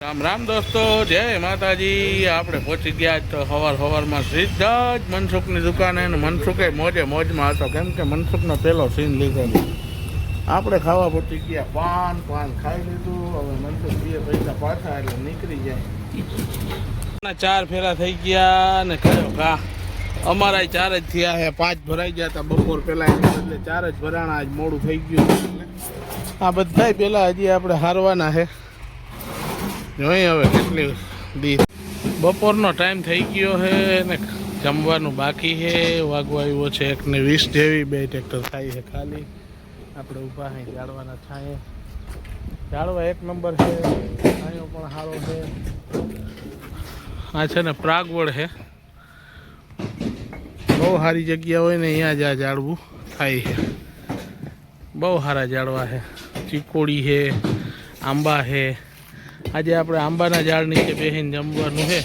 રામ રામ દોસ્તો, જય માતાજી। આપણે પહોંચી ગયા તો સવારમાં સીધા જ મનસુખની દુકાને અને મનસુખે મોજમાં હતો, કેમ કે મનસુખનો પહેલો સીન લીધો હતો। આપણે ખાવા પહોંચી ગયા, પાન ખાઈ લીધું। હવે મનસુખ બે પૈસા પાછા એટલે નીકળી જાય। 4 ફેરા થઈ ગયા ને કયો ઘા અમારા 4 જ થયા છે। 5 ભરાઈ ગયા હતા બપોર પહેલા, એટલે 4 જ ભરાણા। આજ મોડું થઈ ગયું। આ બધા પહેલાં હજી આપણે હારવાના છે। જોઈએ હવે કેટલી દી। બપોરનો ટાઈમ થઈ ગયો છે ને જમવાનું બાકી છે। વાગવા આવ્યો છે 1:20 જેવી। 2 ટ્રેક્ટર થાય છે ખાલી। આપણે ઊભા અહીં જાળવાના છાંયે। જાળવા 1 નંબર છે, છાંયો પણ સારો છે। આ છે ને પ્રાગવડ છે, બહુ સારી જગ્યા હોય ને અહીંયા જ આ જાળવું થાય છે। બહુ સારા જાળવા છે, ચીકોડી છે, આંબા છે। આજે આપણે આંબાના ઝાડ નીચે બેસીને જમવાનું છે।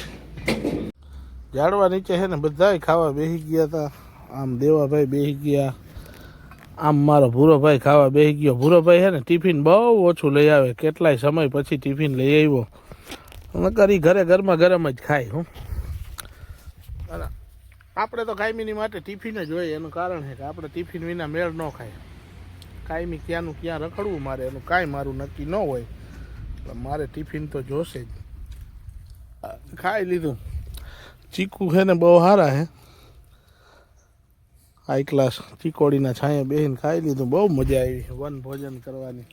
ઝાડવા નીચે છે ને બધાય ખાવા બેસી ગયા હતા। આમ દેવાભાઈ બેસી ગયા, આમ મારો ભૂરોભાઈ ખાવા બેસી ગયો। ભૂરોભાઈ છે ને ટિફિન બહુ ઓછું લઈ આવે, કેટલાય સમય પછી ટિફિન લઈ આવ્યો। અને કરી ઘરમાં ગરમ જ ખાય। હું આપણે તો કાયમીની માટે ટિફિન જ હોય। એનું કારણ છે કે આપણે ટિફિન વિના મેળ ન ખાય। કાયમી ક્યાંનું ક્યાં રખડવું મારે એનું કાંઈ મારું નક્કી ન હોય, મારે ટિફિન તો જોશે જ। ખાઈ લીધું। ચીકુ છે ને બહુ સારા છે, હાઈ ક્લાસ ચીકોડીના છાંયે બેસીને ખાઈ લીધું। બહુ મજા આવી વન ભોજન કરવાની।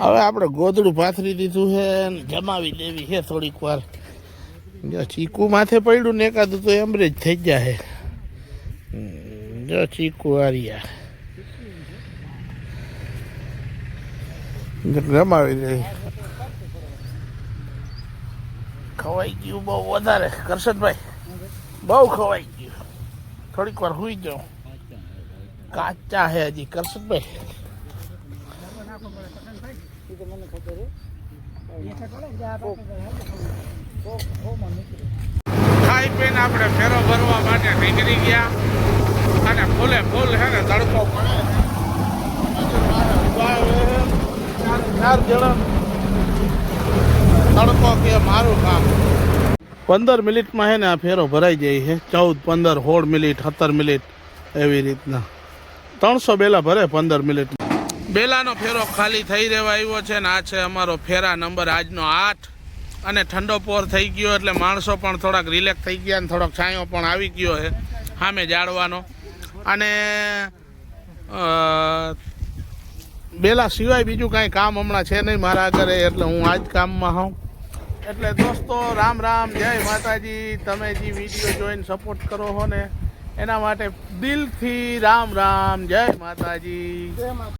હવે આપણે ગોદડું પાથરી દીધું છે ને જમાવી દેવી છે થોડીક વાર। જો ચીકુ માથે પડ્યું ને એકાદું તો એમરેજ થઈ જાય। જો ચીકુ આર્યા જમાવી દે। ખવાઈ ગયું બહુ વધારે કરશનભાઈ, બહુ ખવાઈ ગયું। થોડીક વાર સુઈ જાઉં, કાચા હે હજી કરશનભાઈ। ખાઈ પીને આપણે ફેરો ભરવા માટે નીકળી ગયા। અને ફૂલે ફૂલ છે ને તડકો પડે। 4 જણા તડકો કે મારું કામ। 15 મિનિટમાં છે ને આ ફેરો ભરાઈ જાય છે। 14, 15, 16 મિનિટ, 17 મિનિટ એવી રીતના 300 બેલા ભરે 15 મિનિટમાં। બેલાનો ફેરો ખાલી થઈ રહેવા આવ્યો છે ને આ છે અમારો ફેરા નંબર આજનો 8। અને ઠંડો પોર થઈ ગયો એટલે માણસો પણ થોડાક રિલેક્સ થઈ ગયા અને થોડોક છાંયો પણ આવી ગયો છે સામે જાળવાનો। અને બેલા સિવાય બીજું કાંઈ કામ હમણાં છે નહીં મારા ઘરે, એટલે હું આ જ કામમાં હોઉં। એટલે દોસ્તો રામ રામ, જય માતાજી। તમે જે વિડીયો જોઈને સપોર્ટ કરો છો ને એના માટે દિલથી રામ રામ, જય માતાજી।